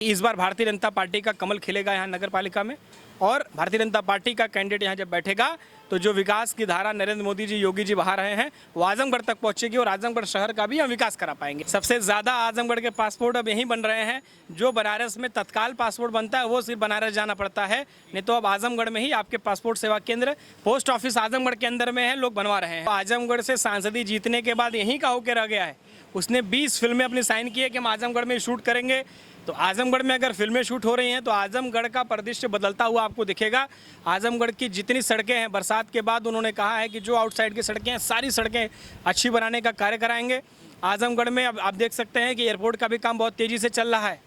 इस बार भारतीय जनता पार्टी का कमल खिलेगा यहाँ नगर पालिका में और भारतीय जनता पार्टी का कैंडिडेट यहाँ जब बैठेगा तो जो विकास की धारा नरेंद्र मोदी जी, योगी जी बहा रहे हैं वो आजमगढ़ तक पहुँचेगी और आजमगढ़ शहर का भी हम विकास करा पाएंगे। सबसे ज़्यादा आजमगढ़ के पासपोर्ट अब यहीं बन रहे हैं। जो बनारस में तत्काल पासपोर्ट बनता है वो सिर्फ बनारस जाना पड़ता है, नहीं तो अब आजमगढ़ में ही आपके पासपोर्ट सेवा केंद्र, पोस्ट ऑफिस आजमगढ़ के अंदर में है, लोग बनवा रहे हैं। आजमगढ़ से सांसदी जीतने के बाद यहीं का होकर रह गया है। उसने 20 फिल्में अपनी साइन की है कि हम आजमगढ़ में शूट करेंगे। तो आजमगढ़ में अगर फिल्में शूट हो रही हैं तो आजमगढ़ का परिदृश्य बदलता हुआ आपको दिखेगा। आजमगढ़ की जितनी सड़कें हैं, बरसात के बाद उन्होंने कहा है कि जो आउटसाइड की सड़कें हैं सारी सड़कें अच्छी बनाने का कार्य कराएंगे। आजमगढ़ में अब आप देख सकते हैं कि एयरपोर्ट का भी काम बहुत तेज़ी से चल रहा है।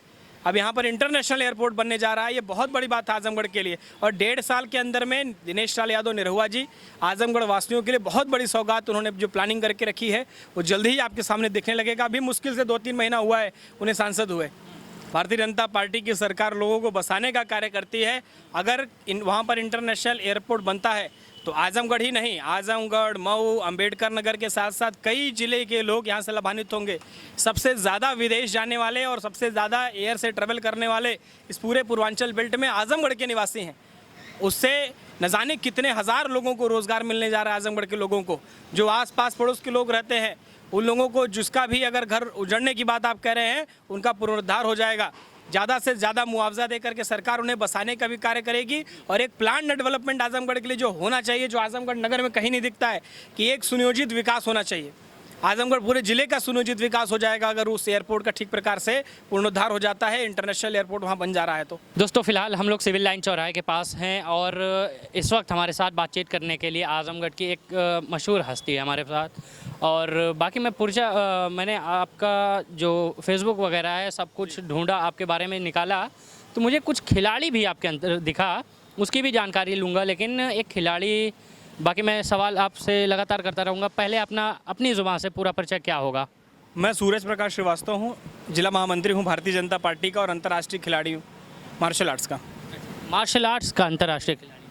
अब यहाँ पर इंटरनेशनल एयरपोर्ट बनने जा रहा है। ये बहुत बड़ी बात है आजमगढ़ के लिए। और 1.5 साल के अंदर में दिनेश लाल यादव निरहुआ जी आजमगढ़ वासियों के लिए बहुत बड़ी सौगात उन्होंने जो प्लानिंग करके रखी है वो जल्दी ही आपके सामने दिखने लगेगा। अभी मुश्किल से 2-3 महीना हुआ है उन्हें सांसद हुए। भारतीय जनता पार्टी की सरकार लोगों को बसाने का कार्य करती है। अगर वहाँ पर इंटरनेशनल एयरपोर्ट बनता है तो आजमगढ़ ही नहीं, आजमगढ़, मऊ, अंबेडकर नगर के साथ साथ कई जिले के लोग यहाँ से लाभान्वित होंगे। सबसे ज़्यादा विदेश जाने वाले और सबसे ज़्यादा एयर से ट्रैवल करने वाले इस पूरे पूर्वांचल बेल्ट में आजमगढ़ के निवासी हैं। उससे न जाने कितने हज़ार लोगों को रोज़गार मिलने जा रहा है। आजमगढ़ के लोगों को, जो आस-पास पड़ोस के लोग रहते हैं, उन लोगों को जिसका भी अगर घर उजड़ने की बात आप कह रहे हैं, उनका पुनरुद्धार हो जाएगा। ज़्यादा से ज़्यादा मुआवजा देकर के सरकार उन्हें बसाने का भी कार्य करेगी। और एक प्लान डेवलपमेंट आजमगढ़ के लिए जो होना चाहिए, जो आजमगढ़ नगर में कहीं नहीं दिखता है, कि एक सुनियोजित विकास होना चाहिए। आजमगढ़ पूरे जिले का सुनियोजित विकास हो जाएगा अगर उस एयरपोर्ट का ठीक प्रकार से पुनरुद्धार हो जाता है, इंटरनेशनल एयरपोर्ट वहाँ बन जा रहा है। तो दोस्तों फिलहाल हम लोग सिविल लाइन चौराहे के पास हैं और इस वक्त हमारे साथ बातचीत करने के लिए आजमगढ़ की एक मशहूर हस्ती है हमारे साथ। और बाकी मैंने आपका जो फेसबुक वगैरह है सब कुछ ढूंढा, आपके बारे में निकाला, तो मुझे कुछ खिलाड़ी भी आपके अंदर दिखा, उसकी भी जानकारी लूँगा। लेकिन एक खिलाड़ी, बाकी मैं सवाल आपसे लगातार करता रहूँगा। पहले अपनी ज़ुबान से पूरा परिचय क्या होगा? मैं सूरज प्रकाश श्रीवास्तव हूँ, जिला महामंत्री हूँ भारतीय जनता पार्टी का और अंतर्राष्ट्रीय खिलाड़ी हूँ मार्शल आर्ट्स का। मार्शल आर्ट्स का अंतर्राष्ट्रीय खिलाड़ी।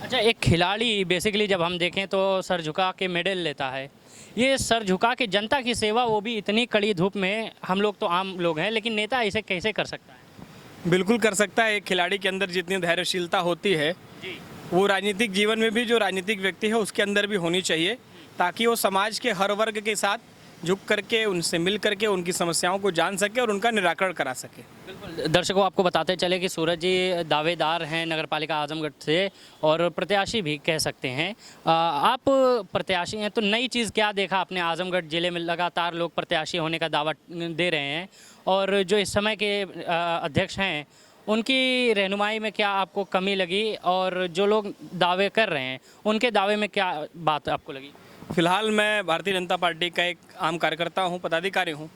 अच्छा, एक खिलाड़ी बेसिकली जब हम देखें तो सर झुका के मेडल लेता है। ये सर झुका के जनता की सेवा, वो भी इतनी कड़ी धूप में, हम लोग तो आम लोग हैं, लेकिन नेता इसे कैसे कर सकता है? बिल्कुल कर सकता है। एक खिलाड़ी के अंदर जितनी धैर्यशीलता होती है जी, वो राजनीतिक जीवन में भी जो राजनीतिक व्यक्ति है उसके अंदर भी होनी चाहिए, ताकि वो समाज के हर वर्ग के साथ झुक करके, उनसे मिल करके उनकी समस्याओं को जान सके और उनका निराकरण करा सके। बिल्कुल। दर्शकों आपको बताते चले कि सूरज जी दावेदार हैं नगरपालिका आजमगढ़ से और प्रत्याशी भी कह सकते हैं। आप प्रत्याशी हैं तो नई चीज़ क्या देखा आपने आजमगढ़ ज़िले में? लगातार लोग प्रत्याशी होने का दावा दे रहे हैं और जो इस समय के अध्यक्ष हैं उनकी रहनुमाई में क्या आपको कमी लगी, और जो लोग दावे कर रहे हैं उनके दावे में क्या बात आपको लगी? फिलहाल मैं भारतीय जनता पार्टी का एक आम कार्यकर्ता हूँ, पदाधिकारी हूँ।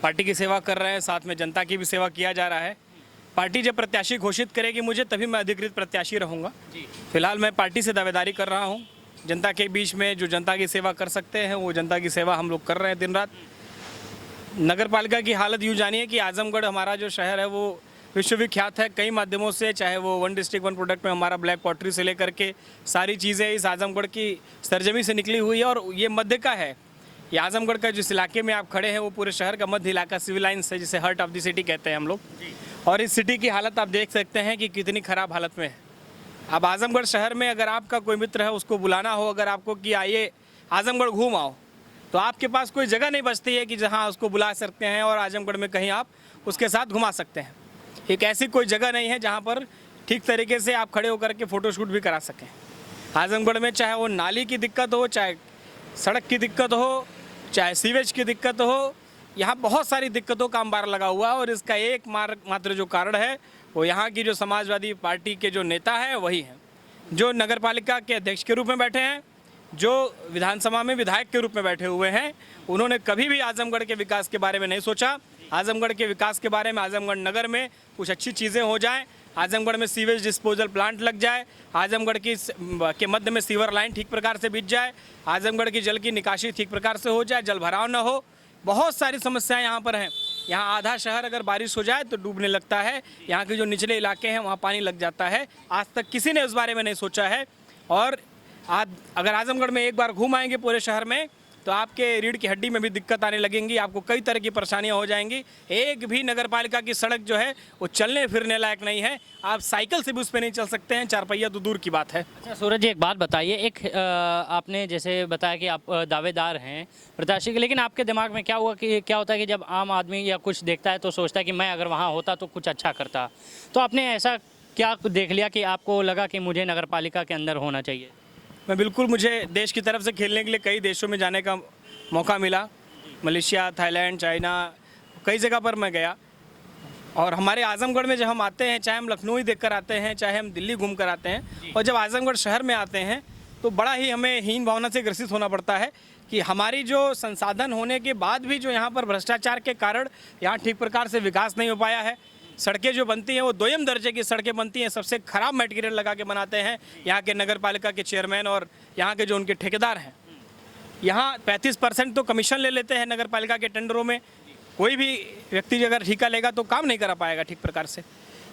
पार्टी की सेवा कर रहे हैं, साथ में जनता की भी सेवा किया जा रहा है। पार्टी जब प्रत्याशी घोषित करेगी मुझे, तभी मैं अधिकृत प्रत्याशी रहूँगा। फिलहाल मैं पार्टी से दावेदारी कर रहा हूँ। जनता के बीच में जो जनता की सेवा कर सकते हैं वो जनता की सेवा हम लोग कर रहे हैं दिन रात। नगर पालिका की हालत यूँ जानिए कि आजमगढ़ हमारा जो शहर है वो विश्वविख्यात है कई माध्यमों से, चाहे वो वन डिस्ट्रिक्ट वन प्रोडक्ट में हमारा ब्लैक पॉटरी से लेकर के सारी चीज़ें इस आजमगढ़ की सरजमी से निकली हुई है। और ये मध्य का है, ये आजमगढ़ का जिस इलाके में आप खड़े हैं वो पूरे शहर का मध्य इलाका सिविल लाइन्स है, जिसे हार्ट ऑफ द सिटी कहते हैं हम लोग। और इस सिटी की हालत आप देख सकते हैं कि कितनी ख़राब हालत में है। अब आजमगढ़ शहर में अगर आपका कोई मित्र है, उसको बुलाना हो अगर आपको कि आइए आजमगढ़ घूम आओ, तो आपके पास कोई जगह नहीं बचती है कि जहाँ उसको बुला सकते हैं और आजमगढ़ में कहीं आप उसके साथ घुमा सकते हैं। एक ऐसी कोई जगह नहीं है जहाँ पर ठीक तरीके से आप खड़े होकर के फ़ोटोशूट भी करा सकें। आजमगढ़ में चाहे वो नाली की दिक्कत हो, चाहे सड़क की दिक्कत हो, चाहे सीवेज की दिक्कत हो, यहाँ बहुत सारी दिक्कतों का अंबार लगा हुआ है। और इसका एक मात्र जो कारण है वो यहाँ की जो समाजवादी पार्टी के जो नेता हैं वही हैं, जो नगर पालिका के अध्यक्ष के रूप में बैठे हैं, जो विधानसभा में विधायक के रूप में बैठे हुए हैं। उन्होंने कभी भी आजमगढ़ के विकास के बारे में नहीं सोचा। आजमगढ़ के विकास के बारे में, आजमगढ़ नगर में कुछ अच्छी चीज़ें हो जाएं, आजमगढ़ में सीवेज डिस्पोजल प्लांट लग जाए, आजमगढ़ के मध्य में सीवर लाइन ठीक प्रकार से बिछ जाए, आजमगढ़ की जल की निकासी ठीक प्रकार से हो जाए, जल भराव न हो। बहुत सारी समस्याएं यहाँ पर हैं। यहाँ आधा शहर अगर बारिश हो जाए तो डूबने लगता है। यहाँ के जो निचले इलाके हैं वहाँ पानी लग जाता है। आज तक किसी ने उस बारे में नहीं सोचा है। और आज अगर आजमगढ़ में एक बार घूम आएंगे पूरे शहर में तो आपके रीढ़ की हड्डी में भी दिक्कत आने लगेंगी, आपको कई तरह की परेशानियां हो जाएंगी। एक भी नगर पालिका की सड़क जो है वो चलने फिरने लायक नहीं है, आप साइकिल से भी उस पर नहीं चल सकते हैं, 4 पहिया तो दूर की बात है। अच्छा सूरज जी, एक बात बताइए, आपने जैसे बताया कि आप दावेदार हैं प्रत्याशी के, लेकिन आपके दिमाग में क्या हुआ कि क्या होता है कि जब आम आदमी या कुछ देखता है तो सोचता है कि मैं अगर वहाँ होता तो कुछ अच्छा करता, तो आपने ऐसा क्या देख लिया कि आपको लगा कि मुझे नगर पालिका के अंदर होना चाहिए? मुझे देश की तरफ से खेलने के लिए कई देशों में जाने का मौका मिला, मलेशिया, थाईलैंड, चाइना, कई जगह पर मैं गया। और हमारे आजमगढ़ में जब हम आते हैं, चाहे हम लखनऊ ही देखकर आते हैं, चाहे हम दिल्ली घूम कर आते हैं, और जब आजमगढ़ शहर में आते हैं तो बड़ा ही हमें हीन भावना से ग्रसित होना पड़ता है कि हमारी जो संसाधन होने के बाद भी जो यहाँ पर भ्रष्टाचार के कारण यहाँ ठीक प्रकार से विकास नहीं हो पाया है। सड़कें जो बनती हैं वो दोयम दर्जे की सड़कें बनती हैं, सबसे ख़राब मटेरियल लगा के बनाते हैं यहाँ के नगर पालिका के चेयरमैन और यहाँ के जो उनके ठेकेदार हैं। यहाँ 35% तो कमीशन ले लेते हैं नगर पालिका के टेंडरों में। कोई भी व्यक्ति अगर ठेका लेगा तो काम नहीं करा पाएगा ठीक प्रकार से।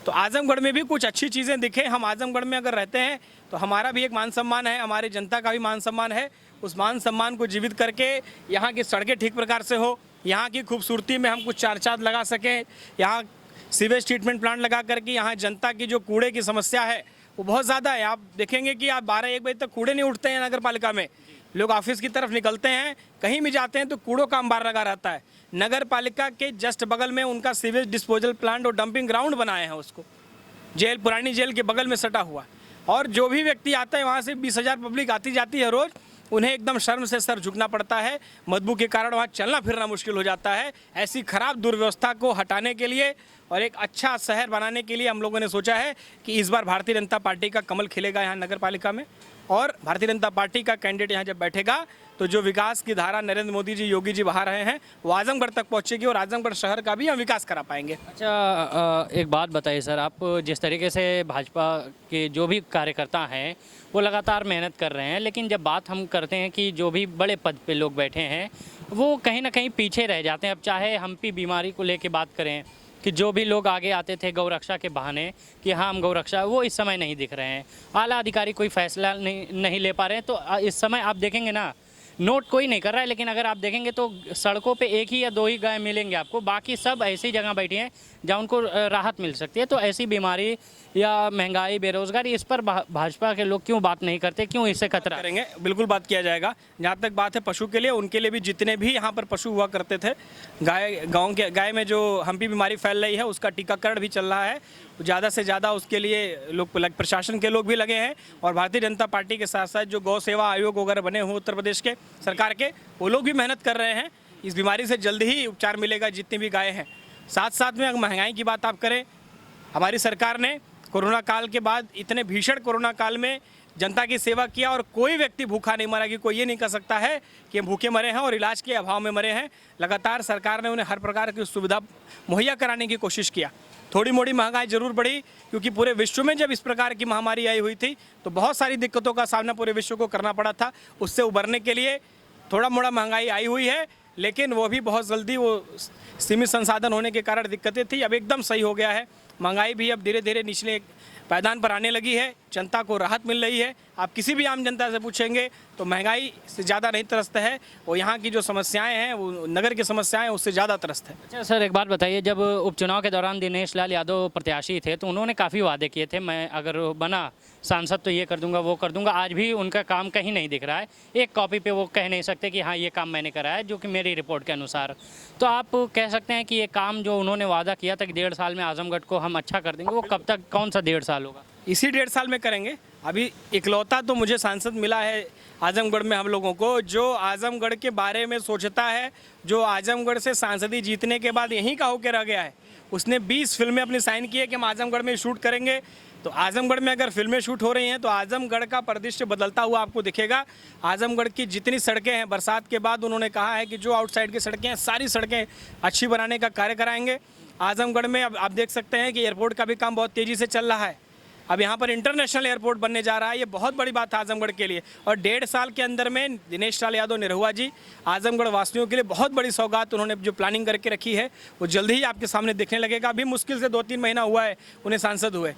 तो आजमगढ़ में भी कुछ अच्छी चीज़ें दिखें। हम आजमगढ़ में अगर रहते हैं तो हमारा भी एक मान सम्मान है, हमारी जनता का भी मान सम्मान है। उस मान सम्मान को जीवित करके यहाँ की सड़कें ठीक प्रकार से हो, यहाँ की खूबसूरती में हम कुछ चार चाँद लगा सकें, यहाँ सीवेज ट्रीटमेंट प्लांट लगा करके यहाँ जनता की जो कूड़े की समस्या है वो बहुत ज़्यादा है। आप देखेंगे कि आप 12-1 बजे तक कूड़े नहीं उठते हैं नगर पालिका में। लोग ऑफिस की तरफ निकलते हैं, कहीं भी जाते हैं तो कूड़ों का अंबार लगा रहता है। नगर पालिका के जस्ट बगल में उनका सीवेज डिस्पोजल प्लांट और डंपिंग ग्राउंड बनाए हैं, उसको जेल, पुरानी जेल के बगल में सटा हुआ। और जो भी व्यक्ति आता है वहाँ से 20,000 पब्लिक आती जाती है रोज़, उन्हें एकदम शर्म से सर झुकना पड़ता है। बदबू के कारण वहाँ चलना फिरना मुश्किल हो जाता है। ऐसी खराब दुर्व्यवस्था को हटाने के लिए और एक अच्छा शहर बनाने के लिए हम लोगों ने सोचा है कि इस बार भारतीय जनता पार्टी का कमल खिलेगा यहाँ नगर पालिका में। और भारतीय जनता पार्टी का कैंडिडेट यहाँ जब बैठेगा तो जो विकास की धारा नरेंद्र मोदी जी, योगी जी बहा रहे हैं वो आजमगढ़ तक पहुँचेगी और आजमगढ़ शहर का भी हम विकास करा पाएंगे। अच्छा एक बात बताइए सर, आप जिस तरीके से भाजपा के जो भी कार्यकर्ता हैं वो लगातार मेहनत कर रहे हैं, लेकिन जब बात हम करते हैं कि जो भी बड़े पद पे लोग बैठे हैं वो कहीं ना कहीं पीछे रह जाते हैं। अब चाहे हम्पी बीमारी को लेके बात करें कि जो भी लोग आगे आते थे गौरक्षा के बहाने कि हाँ हम गौरक्षा, वो इस समय नहीं दिख रहे हैं। आला अधिकारी कोई फैसला नहीं ले पा रहे हैं। तो इस समय आप देखेंगे ना, नोट कोई नहीं कर रहा है, लेकिन अगर आप देखेंगे तो सड़कों पे 1 ही या 2 ही गाय मिलेंगे आपको, बाकी सब ऐसी जगह बैठी हैं जहाँ उनको राहत मिल सकती है। तो ऐसी बीमारी या महंगाई, बेरोजगारी, इस पर भाजपा के लोग क्यों बात नहीं करते, क्यों इससे खतरा करेंगे? बिल्कुल बात किया जाएगा। जहाँ तक बात है पशु के लिए, उनके लिए भी जितने भी यहाँ पर पशु हुआ करते थे, गाय में जो हम्पी बीमारी फैल रही है उसका टीकाकरण भी चल रहा है। ज़्यादा से ज़्यादा उसके लिए लोग प्रशासन के लोग भी लगे हैं और भारतीय जनता पार्टी के साथ साथ जो गौ सेवा आयोग वगैरह बने हुए उत्तर प्रदेश के सरकार के, वो लोग भी मेहनत कर रहे हैं। इस बीमारी से जल्द ही उपचार मिलेगा जितनी भी गायें हैं। साथ साथ में अगर महंगाई की बात आप करें, हमारी सरकार ने कोरोना काल के बाद, इतने भीषण कोरोना काल में जनता की सेवा किया और कोई व्यक्ति भूखा नहीं मरा। कि कोई ये नहीं कह सकता है कि हम भूखे मरे हैं और इलाज के अभाव में मरे हैं। लगातार सरकार ने उन्हें हर प्रकार की सुविधा मुहैया कराने की कोशिश किया। थोड़ी मोड़ी महंगाई जरूर बढ़ी, क्योंकि पूरे विश्व में जब इस प्रकार की महामारी आई हुई थी तो बहुत सारी दिक्कतों का सामना पूरे विश्व को करना पड़ा था। उससे उबरने के लिए थोड़ा मोड़ा महंगाई आई हुई है, लेकिन वो भी बहुत जल्दी, वो सीमित संसाधन होने के कारण दिक्कतें थी, अब एकदम सही हो गया है। महंगाई भी अब धीरे धीरे निचले पायदान पर आने लगी है, जनता को राहत मिल रही है। आप किसी भी आम जनता से पूछेंगे तो महंगाई से ज़्यादा नहीं त्रस्त है, और यहाँ की जो समस्याएं हैं, वो नगर की समस्याएं उससे ज़्यादा त्रस्त है। अच्छा सर एक बात बताइए, जब उपचुनाव के दौरान दिनेश लाल यादव प्रत्याशी थे तो उन्होंने काफ़ी वादे किए थे, मैं अगर बना सांसद तो ये कर दूंगा, वो कर दूंगा। आज भी उनका काम कहीं नहीं दिख रहा है। एक कॉपी पे वो कह नहीं सकते कि हाँ ये काम मैंने करा है, जो कि मेरी रिपोर्ट के अनुसार। तो आप कह सकते हैं कि ये काम जो उन्होंने वादा किया था कि 1.5 साल में आजमगढ़ को हम अच्छा कर देंगे, वो कब तक, कौन सा 1.5 साल होगा? इसी 1.5 साल में करेंगे। अभी इकलौता तो मुझे सांसद मिला है आजमगढ़ में हम लोगों को, जो आजमगढ़ के बारे में सोचता है, जो आजमगढ़ से सांसदी जीतने के बाद यहीं का होकर रह गया है। उसने 20 फिल्में अपनी साइन की है कि हम आजमगढ़ में शूट करेंगे। तो आजमगढ़ में अगर फिल्में शूट हो रही हैं तो आजमगढ़ का परिदृश्य बदलता हुआ आपको दिखेगा। आजमगढ़ की जितनी सड़कें हैं, बरसात के बाद उन्होंने कहा है कि जो आउटसाइड की सड़कें हैं सारी सड़कें अच्छी बनाने का कार्य कराएंगे। आजमगढ़ में अब आप देख सकते हैं कि एयरपोर्ट का भी काम बहुत तेज़ी से चल रहा है। अब यहाँ पर इंटरनेशनल एयरपोर्ट बनने जा रहा है। ये बहुत बड़ी बात है आजमगढ़ के लिए। और 1.5 साल के अंदर में दिनेश लाल यादव निरहुआ जी आजमगढ़ वासियों के लिए बहुत बड़ी सौगात उन्होंने जो प्लानिंग करके रखी है वो जल्दी ही आपके सामने दिखने लगेगा। अभी मुश्किल से 2-3 महीना हुआ है उन्हें सांसद हुए,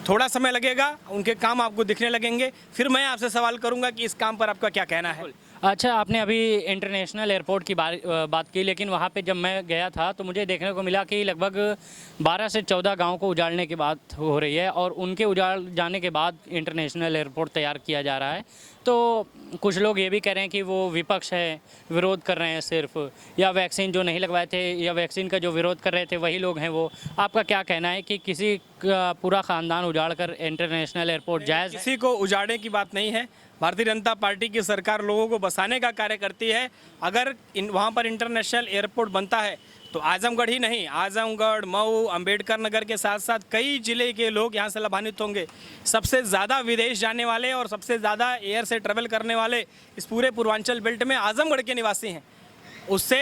थोड़ा समय लगेगा, उनके काम आपको दिखने लगेंगे। फिर मैं आपसे सवाल करूंगा कि इस काम पर आपका क्या कहना है। अच्छा, आपने अभी इंटरनेशनल एयरपोर्ट की बात की, लेकिन वहाँ पे जब मैं गया था तो मुझे देखने को मिला कि लगभग 12 से 14 गांव को उजाड़ने की बात हो रही है और उनके उजाड़ जाने के बाद इंटरनेशनल एयरपोर्ट तैयार किया जा रहा है। तो कुछ लोग ये भी कह रहे हैं कि वो विपक्ष है, विरोध कर रहे हैं सिर्फ, या वैक्सीन जो नहीं लगवाए थे या वैक्सीन का जो विरोध कर रहे थे वही लोग हैं वो। आपका क्या कहना है कि किसी का पूरा ख़ानदान उजाड़ कर इंटरनेशनल एयरपोर्ट जायज़ है? किसी को उजाड़ने की बात नहीं है। भारतीय जनता पार्टी की सरकार लोगों को बसाने का कार्य करती है। अगर वहाँ पर इंटरनेशनल एयरपोर्ट बनता है तो आजमगढ़ ही नहीं, आजमगढ़, मऊ, अंबेडकर नगर के साथ साथ कई जिले के लोग यहाँ से लाभान्वित होंगे। सबसे ज़्यादा विदेश जाने वाले और सबसे ज़्यादा एयर से ट्रेवल करने वाले इस पूरे पूर्वांचल बेल्ट में आजमगढ़ के निवासी हैं। उससे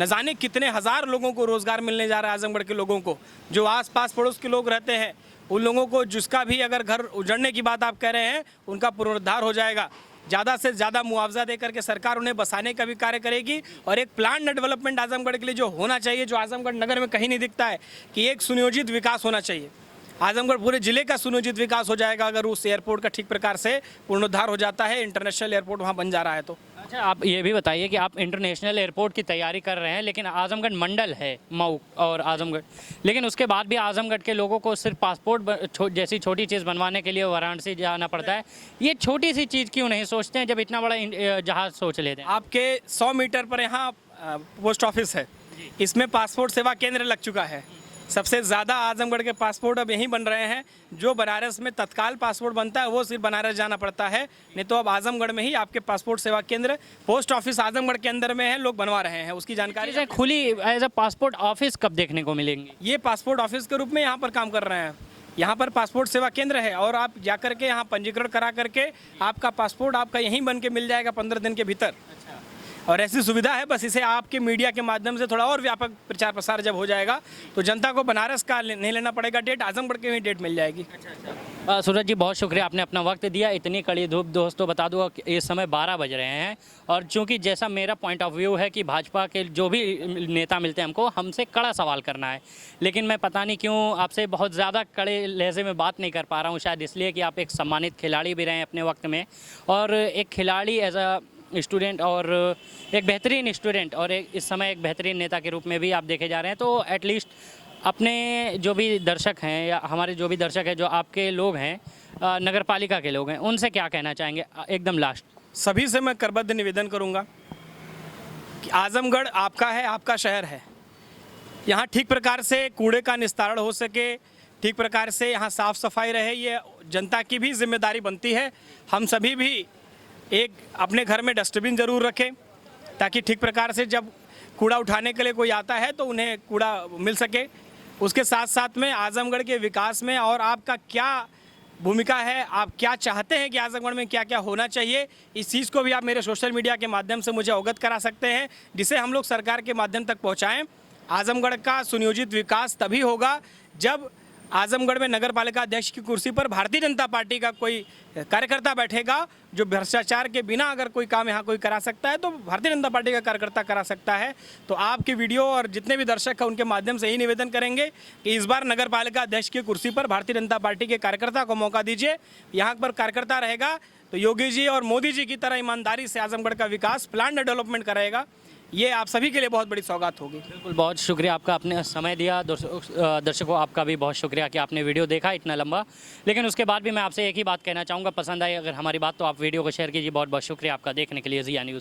न जाने कितने हज़ार लोगों को रोज़गार मिलने जा रहा है। आजमगढ़ के लोगों को, जो आस-पास पड़ोस के लोग रहते हैं, उन लोगों को, जिसका भी अगर घर उजड़ने की बात आप कह रहे हैं, उनका पुनरुद्धार हो जाएगा। ज़्यादा से ज़्यादा मुआवजा दे करके सरकार उन्हें बसाने का भी कार्य करेगी। और एक प्लान डेवलपमेंट आजमगढ़ के लिए जो होना चाहिए, जो आजमगढ़ नगर में कहीं नहीं दिखता है, कि एक सुनियोजित विकास होना चाहिए। आजमगढ़ पूरे ज़िले का सुनियोजित विकास हो जाएगा अगर उस एयरपोर्ट का ठीक प्रकार से पुनरुद्धार हो जाता है, इंटरनेशनल एयरपोर्ट वहाँ बन जा रहा है तो। अच्छा, आप ये भी बताइए कि आप इंटरनेशनल एयरपोर्ट की तैयारी कर रहे हैं, लेकिन आजमगढ़ मंडल है, मऊ और आजमगढ़, लेकिन उसके बाद भी आजमगढ़ के लोगों को सिर्फ पासपोर्ट जैसी छोटी चीज़ बनवाने के लिए वाराणसी जाना पड़ता है। ये छोटी सी चीज़ क्यों नहीं सोचते हैं जब इतना बड़ा जहाज़ सोच लेते हैं? आपके 100 मीटर पर यहाँ पोस्ट ऑफिस है, इसमें पासपोर्ट सेवा केंद्र लग चुका है। सबसे ज़्यादा आजमगढ़ के पासपोर्ट अब यहीं बन रहे हैं। जो बनारस में तत्काल पासपोर्ट बनता है वो सिर्फ बनारस जाना पड़ता है, नहीं तो अब आजमगढ़ में ही आपके पासपोर्ट सेवा केंद्र, पोस्ट ऑफिस आजमगढ़ के अंदर में है, लोग बनवा रहे हैं। उसकी जानकारी चीज़ें खुली एज अ पासपोर्ट ऑफिस कब देखने को मिलेंगी? ये पासपोर्ट ऑफिस के रूप में यहाँ पर काम कर रहे हैं। यहाँ पर पासपोर्ट सेवा केंद्र है और आप जा करके यहाँ पंजीकरण करा करके आपका पासपोर्ट आपका यहीं बन के मिल जाएगा 15 दिन के भीतर। और ऐसी सुविधा है, बस इसे आपके मीडिया के माध्यम से थोड़ा और व्यापक प्रचार प्रसार जब हो जाएगा तो जनता को बनारस का नहीं लेना पड़ेगा डेट, आजमगढ़ की ही डेट मिल जाएगी। सूरज जी, बहुत शुक्रिया, आपने अपना वक्त दिया। इतनी कड़ी धूप, दोस्तों बता दूँ कि इस समय 12 बज रहे हैं और चूंकि जैसा मेरा पॉइंट ऑफ व्यू है कि भाजपा के जो भी नेता मिलते हैं हमको, हमसे कड़ा सवाल करना है, लेकिन मैं पता नहीं क्यों आपसे बहुत ज़्यादा कड़े लहजे में बात नहीं कर पा रहा हूँ। शायद इसलिए कि आप एक सम्मानित खिलाड़ी भी रहे हैं अपने वक्त में, और एक खिलाड़ी एज अ स्टूडेंट और एक बेहतरीन स्टूडेंट और एक इस समय एक बेहतरीन नेता के रूप में भी आप देखे जा रहे हैं। तो एटलीस्ट अपने जो भी दर्शक हैं या हमारे जो भी दर्शक हैं, जो आपके लोग हैं, नगर पालिका के लोग हैं, उनसे क्या कहना चाहेंगे एकदम लास्ट? सभी से मैं करबद्ध निवेदन करूँगा कि आजमगढ़ आपका है, आपका शहर है। यहाँ ठीक प्रकार से कूड़े का निस्तारण हो सके, ठीक प्रकार से यहाँ साफ़ सफाई रहे, ये जनता की भी जिम्मेदारी बनती है। हम सभी भी एक अपने घर में डस्टबिन ज़रूर रखें ताकि ठीक प्रकार से जब कूड़ा उठाने के लिए कोई आता है तो उन्हें कूड़ा मिल सके। उसके साथ साथ में आजमगढ़ के विकास में और आपका क्या भूमिका है, आप क्या चाहते हैं कि आजमगढ़ में क्या क्या होना चाहिए, इस चीज़ को भी आप मेरे सोशल मीडिया के माध्यम से मुझे अवगत करा सकते हैं, जिसे हम लोग सरकार के माध्यम तक पहुँचाएँ। आजमगढ़ का सुनियोजित विकास तभी होगा जब आजमगढ़ में नगर पालिका अध्यक्ष की कुर्सी पर भारतीय जनता पार्टी का कोई कार्यकर्ता बैठेगा, जो भ्रष्टाचार के बिना अगर कोई काम यहाँ कोई करा सकता है तो भारतीय जनता पार्टी का कार्यकर्ता करा सकता है। तो आपकी वीडियो और जितने भी दर्शक हैं उनके माध्यम से ही निवेदन करेंगे कि इस बार नगर पालिका अध्यक्ष की कुर्सी पर भारतीय जनता पार्टी के कार्यकर्ता को मौका दीजिए। यहाँ पर कार्यकर्ता रहेगा तो योगी जी और मोदी जी की तरह ईमानदारी से आजमगढ़ का विकास, प्लान डेवलपमेंट कराएगा। ये आप सभी के लिए बहुत बड़ी सौगात होगी। बिल्कुल, बहुत शुक्रिया आपका, आपने समय दिया। दर्शकों, आपका भी बहुत शुक्रिया कि आपने वीडियो देखा इतना लंबा। लेकिन उसके बाद भी मैं आपसे एक ही बात कहना चाहूँगा, पसंद आई अगर हमारी बात तो आप वीडियो को शेयर कीजिए। बहुत बहुत शुक्रिया आपका देखने के लिए ज़िया न्यूज़।